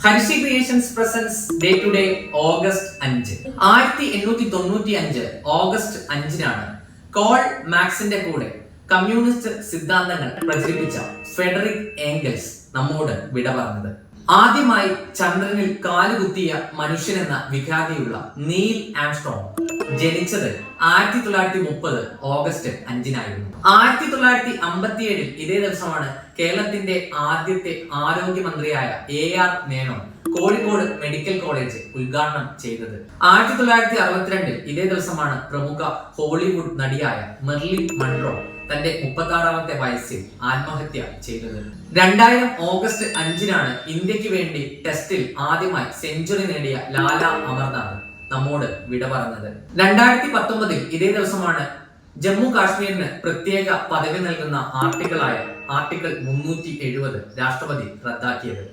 Harisree creations presents day to day August 5. 1895 August 5-നാണ് Karl മാക്സിന്റെ കൂടെ കമ്മ്യൂണിസ്റ്റ് സിദ്ധാന്തങ്ങൾ പ്രചരിപ്പിച്ച ഫ്രെഡറിക് ഏംഗൽസ് നമ്മോട് വിട പറഞ്ഞത്. ആദ്യമായി ചന്ദ്രനിൽ കാലുകുത്തിയ മനുഷ്യനെന്ന വിഖ്യാതിയുള്ള നീൽ ആംസ്ട്രോങ് ജനിച്ചത് 1930 ഓഗസ്റ്റ് 5-നായിരുന്നു. 1957 ഇതേ ദിവസമാണ് കേരളത്തിന്റെ ആദ്യത്തെ ആരോഗ്യമന്ത്രിയായ AR Menon Kozhikode medical college ഉദ്ഘാടനം ചെയ്തത്. 1962 ഇതേ ദിവസമാണ് പ്രമുഖ ഹോളിവുഡ് നടിയായ മെർലിൻ മൺറോ തന്റെ 36ാമത്തെ വയസ്സിൽ ആത്മഹത്യ ചെയ്തത്. 2000 ഓഗസ്റ്റ് 5-നാണ് ഇന്ത്യക്ക് വേണ്ടി ടെസ്റ്റിൽ ആദ്യമായി സെഞ്ചുറി നേടിയ ലാല അമർനാഥ് നമ്മോട് വിട പറഞ്ഞത്. 2019 ഇതേ ദിവസമാണ് ജമ്മു കാശ്മീരിന് പ്രത്യേക പദവി നൽകുന്ന ആർട്ടിക്കിൾ 370 രാഷ്ട്രപതി റദ്ദാക്കിയത്.